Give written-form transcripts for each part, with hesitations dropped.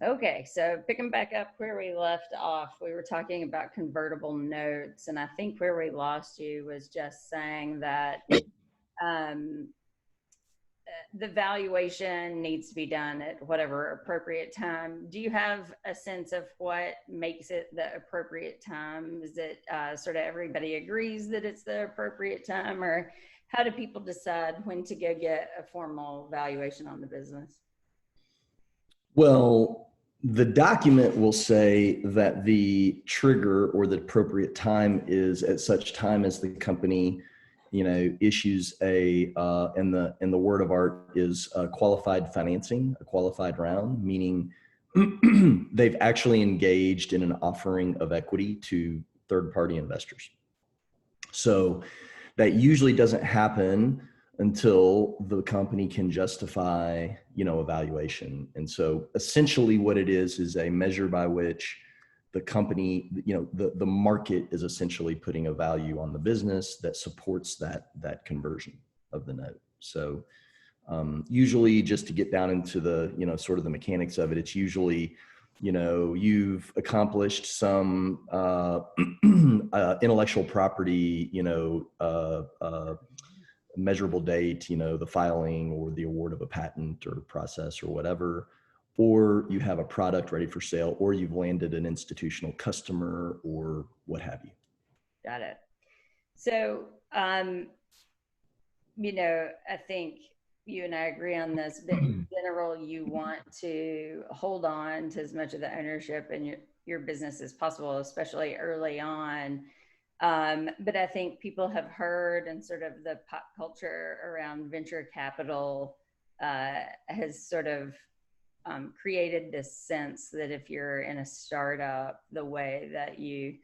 Okay, so picking back up where we left off, we were talking about convertible notes, and I think where we lost you was just saying that um, the valuation needs to be done at whatever appropriate time. Do you have a sense of what makes it the appropriate time? Is it sort of everybody agrees that it's the appropriate time, or how do people decide when to go get a formal valuation on the business? Well, the document will say that the trigger or the appropriate time is at such time as the company, issues in the word of art is qualified financing, a qualified round, meaning they've actually engaged in an offering of equity to third-party investors. So that usually doesn't happen until the company can justify, a valuation. And so essentially what it is a measure by which the company, the market is essentially putting a value on the business that supports that conversion of the note. So usually, just to get down into the, sort of the mechanics of it, it's usually, you've accomplished some intellectual property, measurable date, the filing or the award of a patent or process or whatever, or you have a product ready for sale, or you've landed an institutional customer or what have you. Got it. So, I think you and I agree on this, but in general, you want to hold on to as much of the ownership in your business as possible, especially early on. But I think people have heard, and sort of the pop culture around venture capital has sort of created this sense that if you're in a startup, the way that you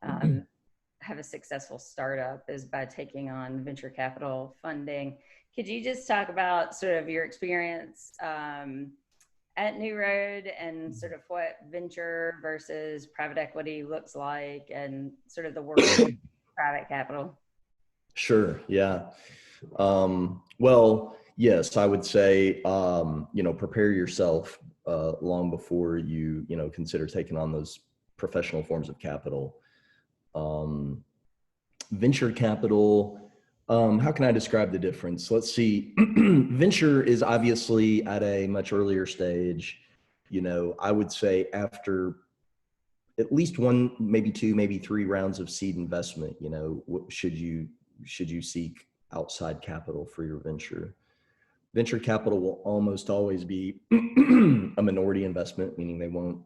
have a successful startup is by taking on venture capital funding. Could you just talk about sort of your experience at New Road and sort of what venture versus private equity looks like, and sort of the world of private capital? Sure. Yeah. Well, yes, I would say, prepare yourself long before you, consider taking on those professional forms of capital. Venture capital, how can I describe the difference? Let's see. Venture is obviously at a much earlier stage. I would say after at least one, maybe two, maybe three rounds of seed investment, should you seek outside capital for your venture. Venture capital will almost always be a minority investment, meaning they won't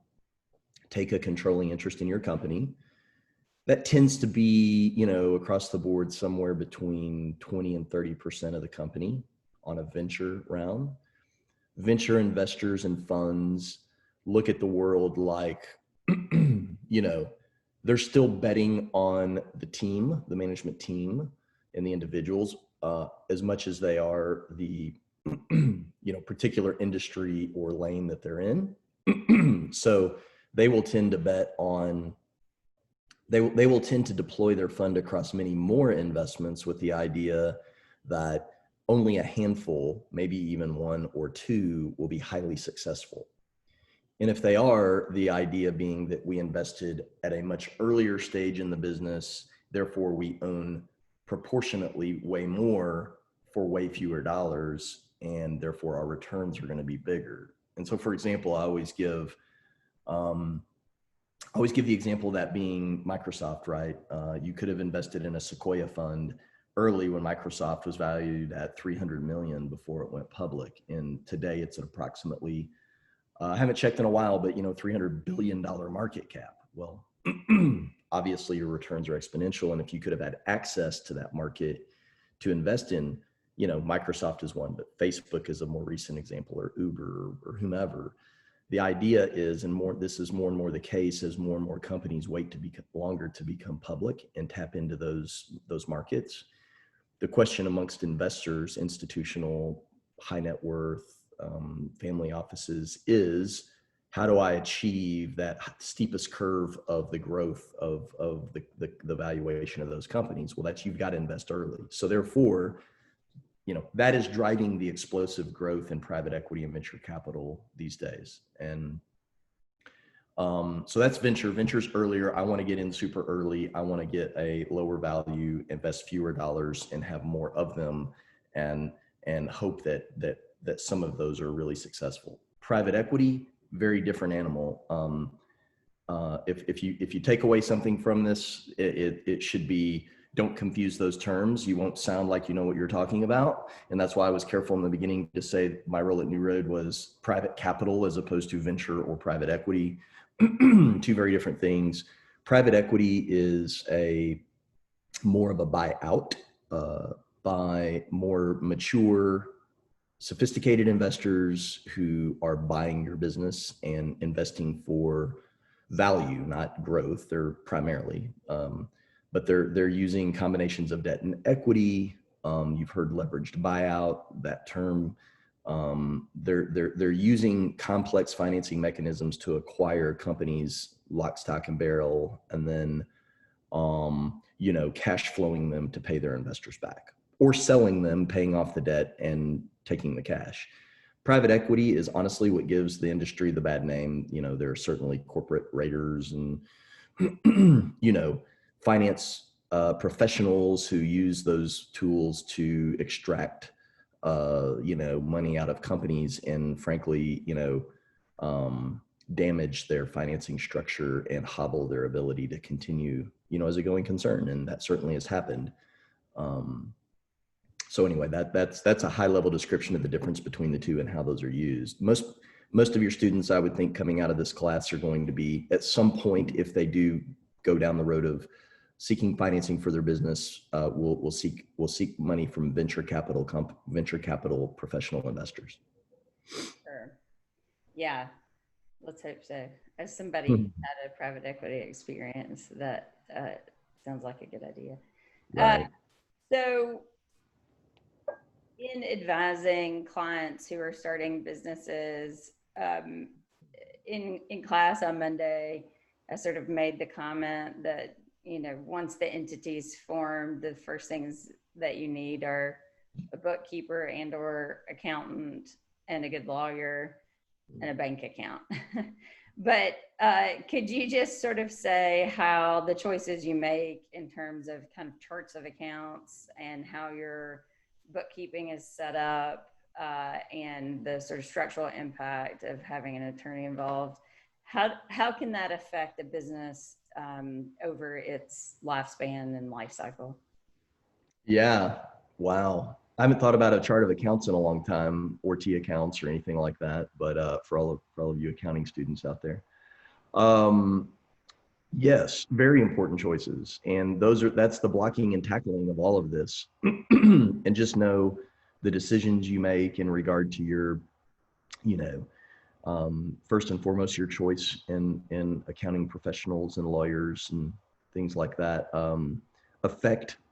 take a controlling interest in your company. That tends to be, across the board, somewhere between 20 and 30% of the company on a venture round. Venture investors and funds look at the world like, they're still betting on the team, the management team, and the individuals as much as they are the, particular industry or lane that they're in. So they will tend to bet on, they will tend to deploy their fund across many more investments with the idea that only a handful, maybe even one or two, will be highly successful. And if they are, the idea being that we invested at a much earlier stage in the business, therefore we own proportionately way more for way fewer dollars, and therefore our returns are going to be bigger. And so, for example, I always give the example of that being Microsoft, right? You could have invested in a Sequoia fund early when Microsoft was valued at 300 million before it went public. And today it's at approximately, I haven't checked in a while, but $300 billion market cap. Well, obviously your returns are exponential. And if you could have had access to that market to invest in, Microsoft is one, but Facebook is a more recent example, or Uber or whomever. The idea is, this is more and more the case as more and more companies wait to be longer to become public and tap into those markets. The question amongst investors, institutional, high net worth, family offices, is how do I achieve that steepest curve of the growth of the valuation of those companies? Well, you've got to invest early. So therefore, that is driving the explosive growth in private equity and venture capital these days. And So that's venture. Venture's earlier. I want to get in super early. I want to get a lower value, invest fewer dollars, and have more of them, and hope that some of those are really successful. Private equity, very different animal. If you take away something from this, it should be, don't confuse those terms. You won't sound like you know what you're talking about. And that's why I was careful in the beginning to say my role at New Road was private capital as opposed to venture or private equity. Two very different things. Private equity is more of a buyout by more mature, sophisticated investors who are buying your business and investing for value, not growth. They're primarily, but they're using combinations of debt and equity. You've heard leveraged buyout, that term. They're using complex financing mechanisms to acquire companies lock, stock, and barrel, and then cash flowing them to pay their investors back, or selling them, paying off the debt and taking the cash. Private equity is honestly what gives the industry the bad name. There are certainly corporate raiders and finance professionals who use those tools to extract money out of companies and frankly, damage their financing structure and hobble their ability to continue, as a going concern. And that certainly has happened. So anyway, that's a high level description of the difference between the two and how those are used. Most of your students, I would think, coming out of this class are going to be, at some point, if they do go down the road of seeking financing for their business, will seek money from venture capital professional investors. Sure. Yeah, let's hope so. As somebody had a private equity experience, that sounds like a good idea. Right. So in advising clients who are starting businesses, in class on Monday, I sort of made the comment that, once the entity's formed, the first things that you need are a bookkeeper and or accountant and a good lawyer and a bank account. But could you just sort of say how the choices you make in terms of kind of charts of accounts and how your bookkeeping is set up, and the sort of structural impact of having an attorney involved, how can that affect the business over its lifespan and life cycle? Yeah. Wow. I haven't thought about a chart of accounts in a long time, or T accounts or anything like that. But for all of you accounting students out there, yes, very important choices. And that's the blocking and tackling of all of this. And just know the decisions you make in regard to your, first and foremost, your choice in accounting professionals and lawyers and things like that,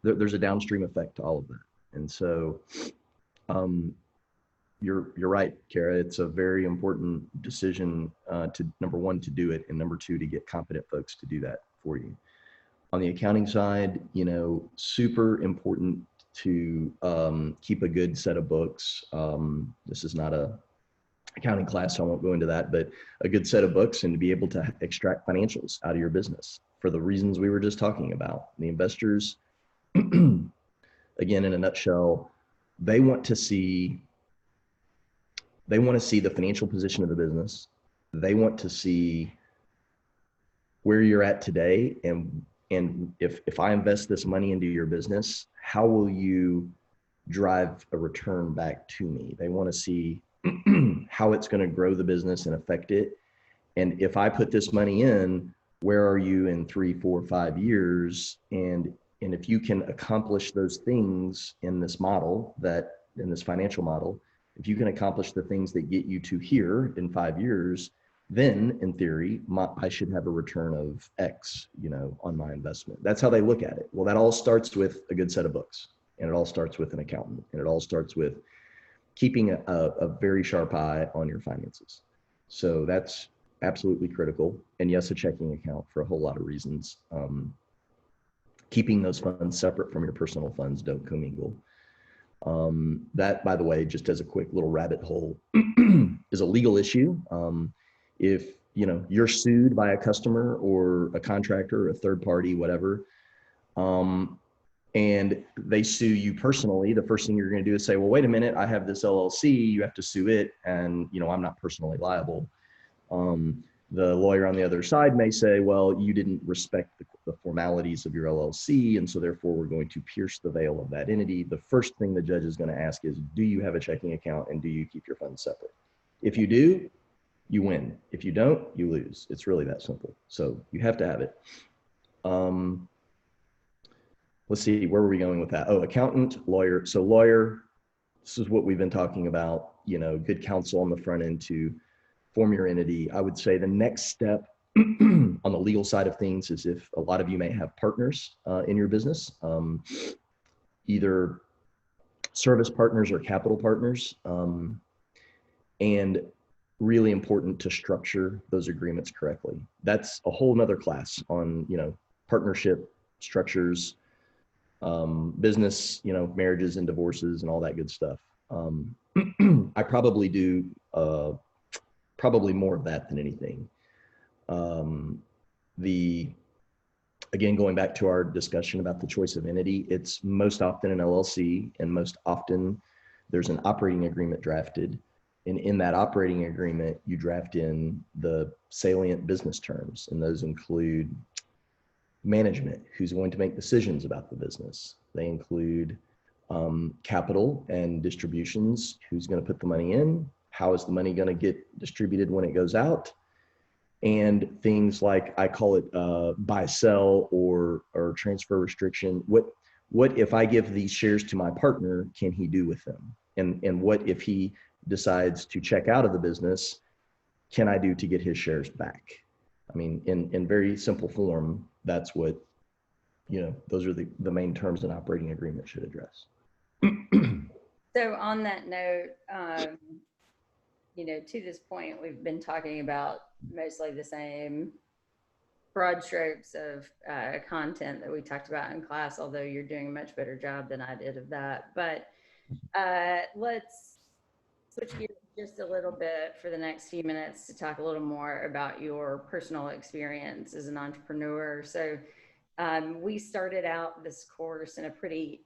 there's a downstream effect to all of that. And so you're right, Kara. It's a very important decision to, number one, to do it, and number two, to get competent folks to do that for you. On the accounting side, super important to keep a good set of books. This is not a accounting class, so I won't go into that, but a good set of books, and to be able to extract financials out of your business for the reasons we were just talking about. The investors, again, in a nutshell, they want to see the financial position of the business. They want to see where you're at today, and if I invest this money into your business, how will you drive a return back to me? They want to see how it's going to grow the business and affect it. And if I put this money in, where are you in 3, 4, 5 years? And if you can accomplish those things in this financial model, if you can accomplish the things that get you to here in 5 years, then in theory, I should have a return of X, on my investment. That's how they look at it. Well, that all starts with a good set of books, and it all starts with an accountant, and it all starts with keeping a very sharp eye on your finances. So that's absolutely critical. And yes, a checking account for a whole lot of reasons. Keeping those funds separate from your personal funds, don't commingle. That, by the way, just as a quick little rabbit hole, is a legal issue. If you're sued by a customer or a contractor or a third party, whatever, and they sue you personally, the first thing you're going to do is say, well, wait a minute, I have this LLC, you have to sue it, and I'm not personally liable. The lawyer on the other side may say, well, you didn't respect the formalities of your LLC, and so therefore we're going to pierce the veil of that entity. The first thing the judge is going to ask is, do you have a checking account and do you keep your funds separate? If you do, you win. If you don't, you lose. It's really that simple. So you have to have it. Let's see, where were we going with that? Oh, accountant, lawyer. So lawyer, this is what we've been talking about, good counsel on the front end to form your entity. I would say the next step on the legal side of things is if a lot of you may have partners in your business, either service partners or capital partners, and really important to structure those agreements correctly. That's a whole nother class on, partnership structures, business, marriages and divorces and all that good stuff. I probably do probably more of that than anything. Again, going back to our discussion about the choice of entity, it's most often an LLC, and most often there's an operating agreement drafted. And in that operating agreement, you draft in the salient business terms, and those include management, who's going to make decisions about the business. They include capital and distributions, who's going to put the money in, how is the money going to get distributed when it goes out, and things like, I call it buy, sell, or transfer restriction. What if I give these shares to my partner, can he do with them? And what if he decides to check out of the business, can I do to get his shares back? I mean, in very simple form, that's what, those are the main terms an operating agreement should address. So on that note, to this point, we've been talking about mostly the same broad strokes of content that we talked about in class, although you're doing a much better job than I did of that. But let's switch gears just a little bit for the next few minutes to talk a little more about your personal experience as an entrepreneur. So we started out this course in a pretty,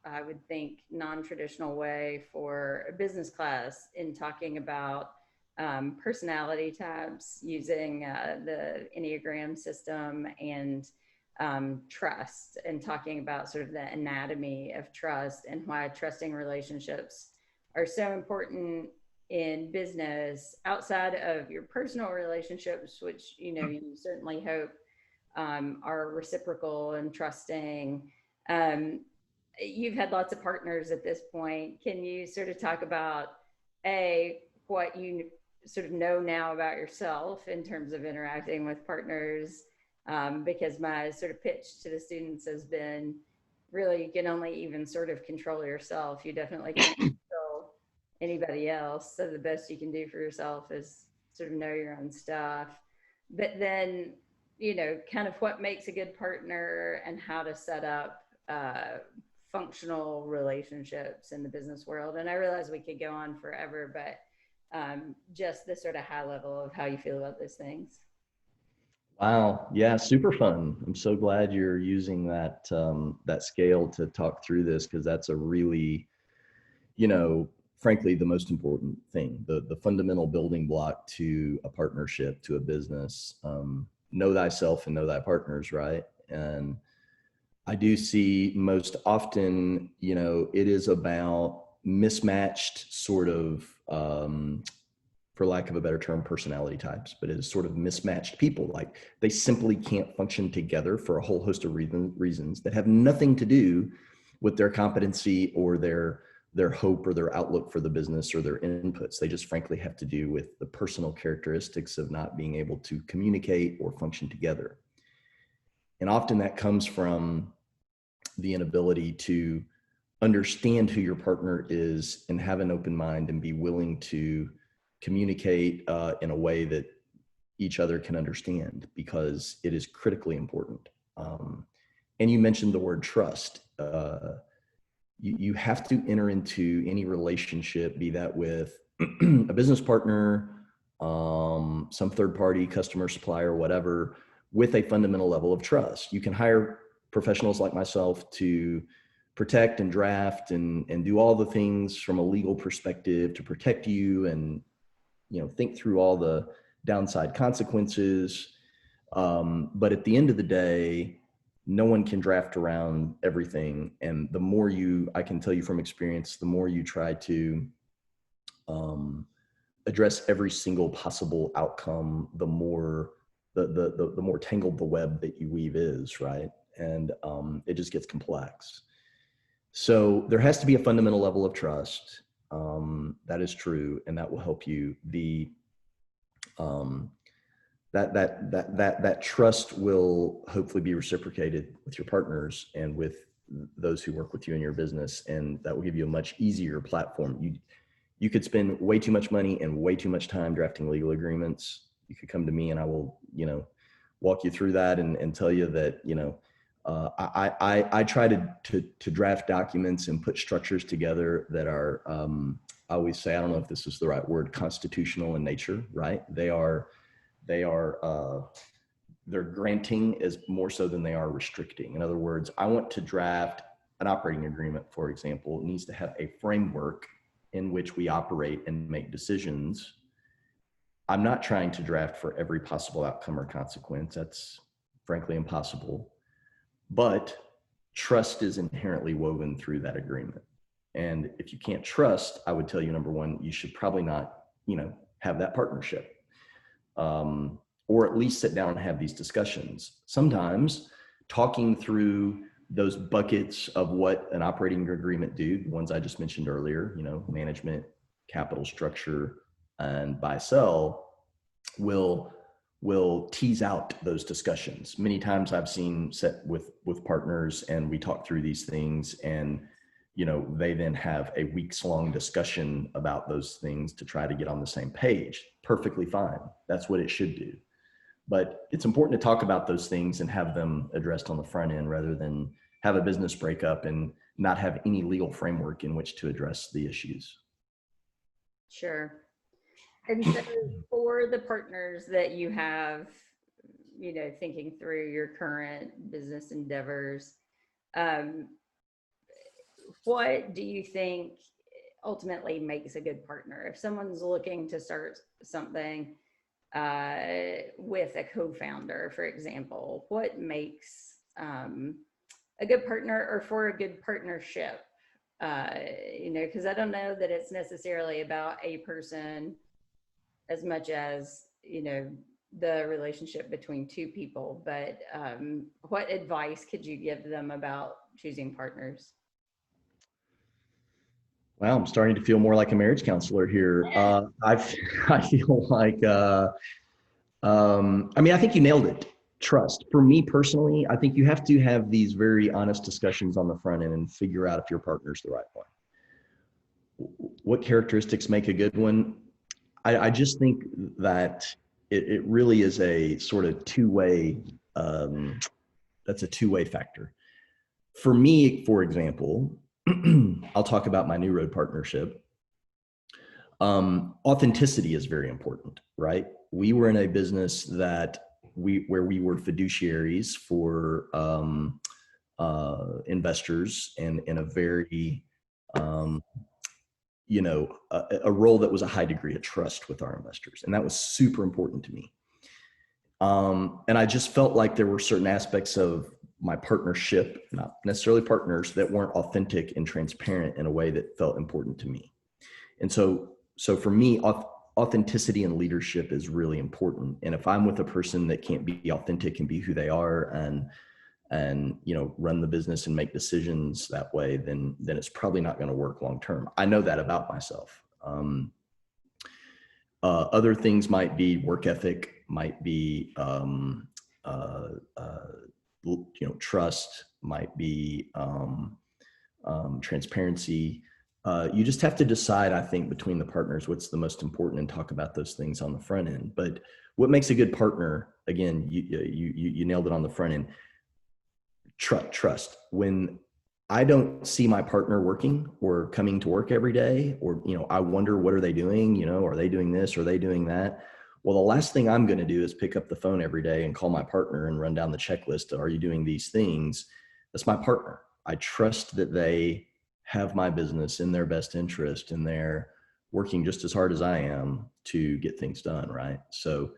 I would think, non-traditional way for a business class, in talking about personality types using the Enneagram system and trust, and talking about sort of the anatomy of trust and why trusting relationships are so important in business outside of your personal relationships, which, you certainly hope are reciprocal and trusting. You've had lots of partners at this point. Can you sort of talk about what you sort of know now about yourself in terms of interacting with partners? Because my sort of pitch to the students has been, really, you can only even sort of control yourself. You definitely can't control anybody else. So the best you can do for yourself is sort of know your own stuff. But then, kind of what makes a good partner and how to set up functional relationships in the business world. And I realize we could go on forever, but just the sort of high level of how you feel about those things. Wow. Yeah. Super fun. I'm so glad you're using that, that scale to talk through this, because that's a really, frankly, the most important thing, the fundamental building block to a partnership, to a business. Know thyself and know thy partners, right? And I do see most often, it is about mismatched sort of, for lack of a better term, personality types, but it is sort of mismatched people. Like, they simply can't function together for a whole host of reasons that have nothing to do with their competency or their hope or their outlook for the business or their inputs. They just frankly have to do with the personal characteristics of not being able to communicate or function together. And often that comes from the inability to understand who your partner is and have an open mind and be willing to communicate in a way that each other can understand, because it is critically important. And you mentioned the word trust. You have to enter into any relationship, be that with a business partner, some third party customer, supplier, whatever, with a fundamental level of trust. You can hire professionals like myself to protect and draft and do all the things from a legal perspective to protect you and, think through all the downside consequences. But at the end of the day, no one can draft around everything. And the more I can tell you from experience, the more you try to address every single possible outcome, the more the more tangled the web that you weave is, right? And it just gets complex. So there has to be a fundamental level of trust. That is true, and that will help you. That trust will hopefully be reciprocated with your partners and with those who work with you in your business, and that will give you a much easier platform. You could spend way too much money and way too much time drafting legal agreements. You could come to me and I will, walk you through that and tell you that, I try to draft documents and put structures together that are, I always say, I don't know if this is the right word, constitutional in nature, right? They're granting as more so than they are restricting. In other words, I want to draft an operating agreement, for example. It needs to have a framework in which we operate and make decisions. I'm not trying to draft for every possible outcome or consequence. That's frankly impossible. But trust is inherently woven through that agreement. And if you can't trust, I would tell you, number one, you should probably not, have that partnership. Or at least sit down and have these discussions. Sometimes talking through those buckets of what an operating agreement do, the ones I just mentioned earlier, management, capital structure, and buy sell, will tease out those discussions. Many times I've seen set with partners and we talk through these things and, they then have a weeks long discussion about those things to try to get on the same page. Perfectly fine. That's what it should do. But it's important to talk about those things and have them addressed on the front end rather than have a business breakup and not have any legal framework in which to address the issues. Sure. And so for the partners that you have, thinking through your current business endeavors, what do you think ultimately makes a good partner? If someone's looking to start something with a co-founder, for example, what makes a good partner or for a good partnership? Because I don't know that it's necessarily about a person as much as, the relationship between two people, but what advice could you give them about choosing partners? Wow, I'm starting to feel more like a marriage counselor here. I feel like, I think you nailed it. Trust. For me personally, I think you have to have these very honest discussions on the front end and figure out if your partner's the right one. What characteristics make a good one? I just think that it really is a sort of two-way, that's a two-way factor. For me, for example, I'll talk about my New Road partnership. Authenticity is very important, right? We were in a business where we were fiduciaries for investors and in a very, a role that was a high degree of trust with our investors. And that was super important to me. And I just felt like there were certain aspects of my partnership, not necessarily partners, that weren't authentic and transparent in a way that felt important to me. And so for me, authenticity and leadership is really important. And if I'm with a person that can't be authentic and be who they are and run the business and make decisions that way, then it's probably not going to work long term. I know that about myself. Other things might be work ethic, might be trust, might be transparency. You just have to decide, I think, between the partners, what's the most important and talk about those things on the front end. But what makes a good partner, again, you nailed it on the front end. Trust. When I don't see my partner working or coming to work every day, or, I wonder, what are they doing? Are they doing this? Are they doing that? Well, the last thing I'm going to do is pick up the phone every day and call my partner and run down the checklist. Are you doing these things? That's my partner. I trust that they have my business in their best interest and they're working just as hard as I am to get things done. Right. So,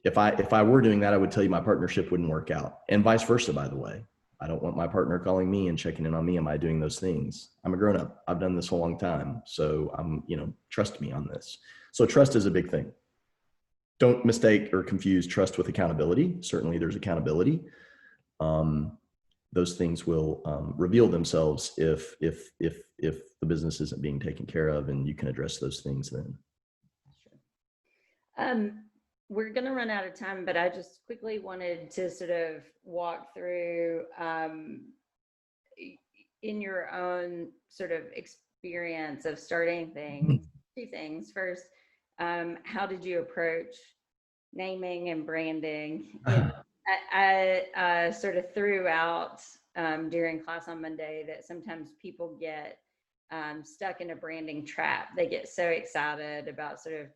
if I were doing that, I would tell you my partnership wouldn't work out, and vice versa, by the way. I don't want my partner calling me and checking in on me. Am I doing those things? I'm a grown up. I've done this a long time. So trust me on this. So trust is a big thing. Don't mistake or confuse trust with accountability. Certainly there's accountability. Those things will reveal themselves if the business isn't being taken care of, and you can address those things then. We're going to run out of time, but I just quickly wanted to sort of walk through in your own sort of experience of starting things, two things. First, how did you approach naming and branding? I sort of threw out during class on Monday that sometimes people get stuck in a branding trap. They get so excited about sort of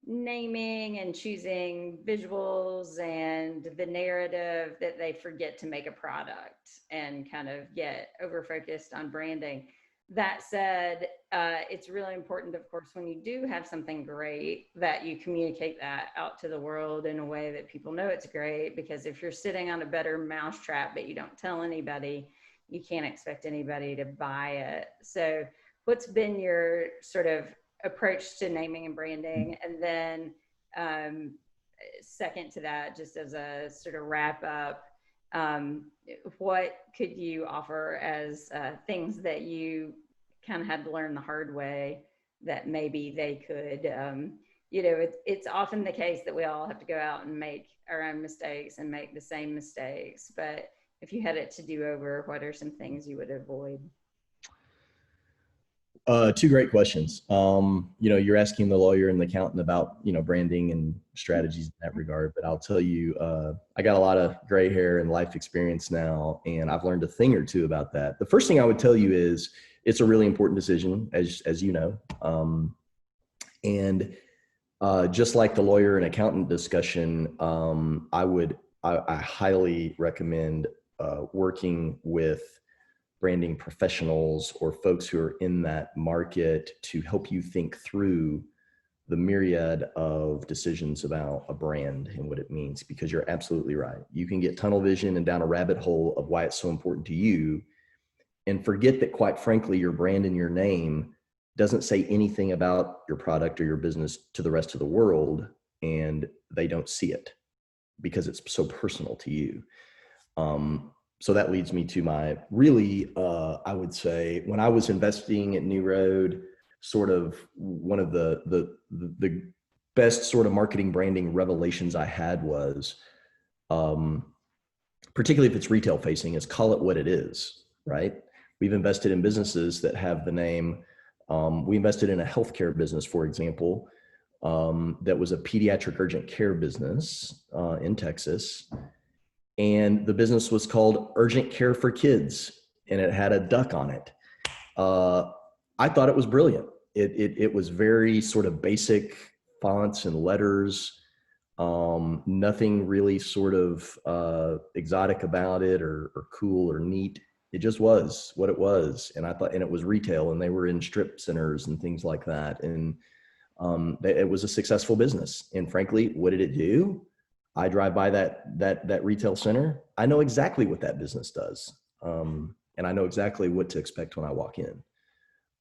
naming and choosing visuals and the narrative that they forget to make a product and kind of get over focused on branding. That said, it's really important, of course, when you do have something great, that you communicate that out to the world in a way that people know it's great, because if you're sitting on a better mousetrap but you don't tell anybody, you can't expect anybody to buy it. So what's been your sort of approach to naming and branding? And then second to that, just as a sort of wrap up, what could you offer as things that you kind of had to learn the hard way that maybe they could, it's often the case that we all have to go out and make our own mistakes and make the same mistakes. But if you had it to do over, what are some things you would avoid? Two great questions. You're asking the lawyer and the accountant about, branding and strategies in that regard, but I'll tell you, I got a lot of gray hair and life experience now, and I've learned a thing or two about that. The first thing I would tell you is it's a really important decision, as you know. And just like the lawyer and accountant discussion, I highly recommend working with branding professionals or folks who are in that market to help you think through the myriad of decisions about a brand and what it means, because you're absolutely right. You can get tunnel vision and down a rabbit hole of why it's so important to you and forget that, quite frankly, your brand and your name doesn't say anything about your product or your business to the rest of the world, and they don't see it because it's so personal to you. So that leads me to my really, I would say, when I was investing at New Road, sort of one of the best sort of marketing branding revelations I had was, particularly if it's retail facing, is call it what it is, right? We've invested in businesses that have the name. We invested in a healthcare business, for example, that was a pediatric urgent care business in Texas. And the business was called Urgent Care for Kids, and it had a duck on it. I thought it was brilliant. It was very sort of basic fonts and letters, nothing really sort of exotic about it or cool or neat. It just was what it was. And I thought, and it was retail, and they were in strip centers and things like that. And it was a successful business. And frankly, what did it do? I drive by that retail center. I know exactly what that business does. And I know exactly what to expect when I walk in.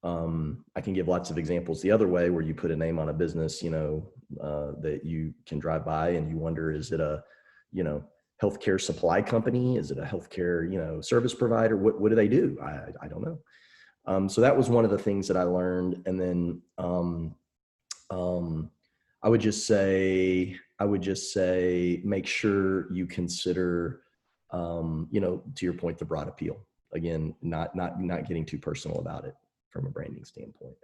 I can give lots of examples the other way, where you put a name on a business, that you can drive by and you wonder, is it a, healthcare supply company? Is it a healthcare, service provider? What do they do? I don't know. So that was one of the things that I learned. And then I would just say, make sure you consider, to your point, the broad appeal. Again, not getting too personal about it from a branding standpoint.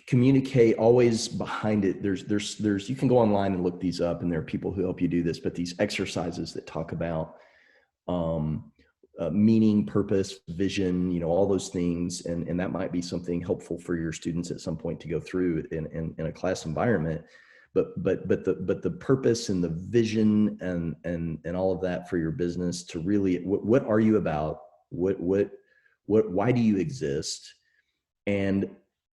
Communicate always behind it. There's you can go online and look these up, and there are people who help you do this, but these exercises that talk about meaning, purpose, vision, all those things. And that might be something helpful for your students at some point to go through in a class environment. But the purpose and the vision and all of that for your business to really, what are you about? Why do you exist? And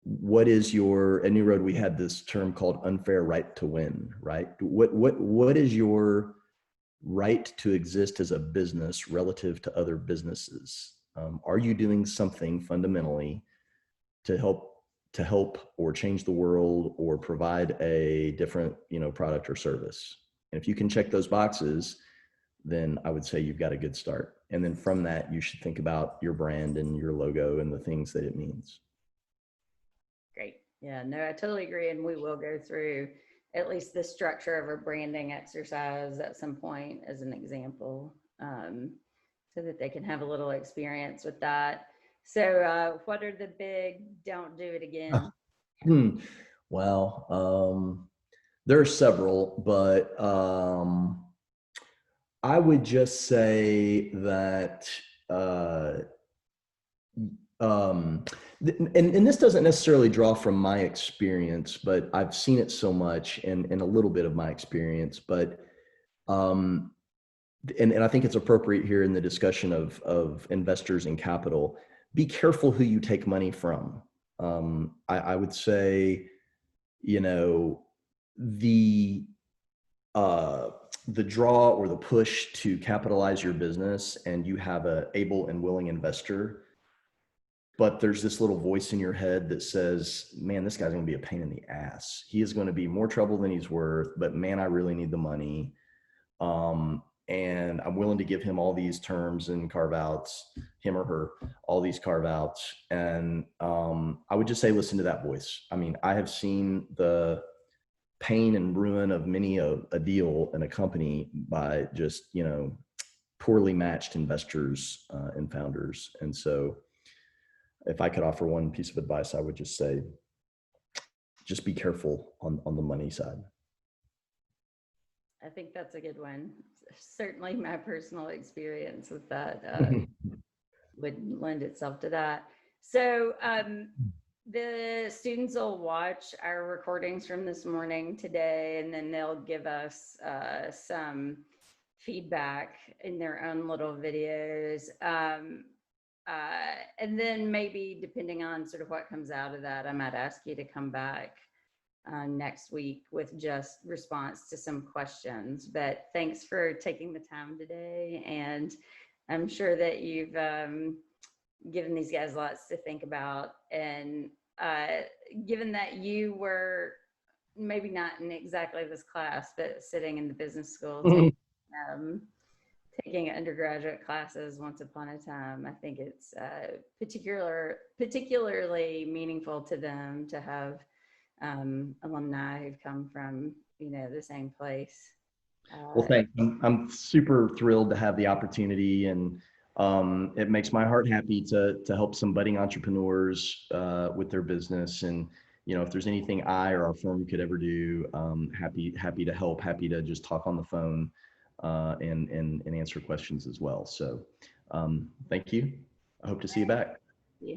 what is your, at New Road, we had this term called unfair right to win, right? What is your right to exist as a business relative to other businesses? Are you doing something fundamentally to help or change the world or provide a different, product or service? And if you can check those boxes, then I would say you've got a good start. And then from that, you should think about your brand and your logo and the things that it means. Great. Yeah, no, I totally agree. And we will go through at least the structure of a branding exercise at some point as an example, so that they can have a little experience with that. So what are the big don't do it again? Well, there are several, but I would just say that and this doesn't necessarily draw from my experience, but I've seen it so much and a little bit of my experience, but and I think it's appropriate here in the discussion of investors and capital. Be careful who you take money from. I would say, the the draw or the push to capitalize your business, and you have a able and willing investor, but there's this little voice in your head that says, man, this guy's going to be a pain in the ass. He is going to be more trouble than he's worth, but man, I really need the money. And I'm willing to give him all these terms and carve outs, him or her, all these carve outs. And I would just say, listen to that voice. I mean, I have seen the pain and ruin of many a deal in a company by just, poorly matched investors and founders. And so if I could offer one piece of advice, I would just say, just be careful on the money side. I think that's a good one. Certainly my personal experience with that would lend itself to that. So the students will watch our recordings from this morning today, and then they'll give us some feedback in their own little videos. And then maybe depending on sort of what comes out of that, I might ask you to come back next week with just response to some questions. But thanks for taking the time today. And I'm sure that you've given these guys lots to think about. And given that you were maybe not in exactly this class, but sitting in the business school, taking undergraduate classes once upon a time, I think it's particularly meaningful to them to have alumni who've come from, the same place. Well, thanks. I'm super thrilled to have the opportunity, and it makes my heart happy to help some budding entrepreneurs with their business. And if there's anything I or our firm could ever do, happy to help. Happy to just talk on the phone and answer questions as well. So thank you. I hope to see you back. Yeah.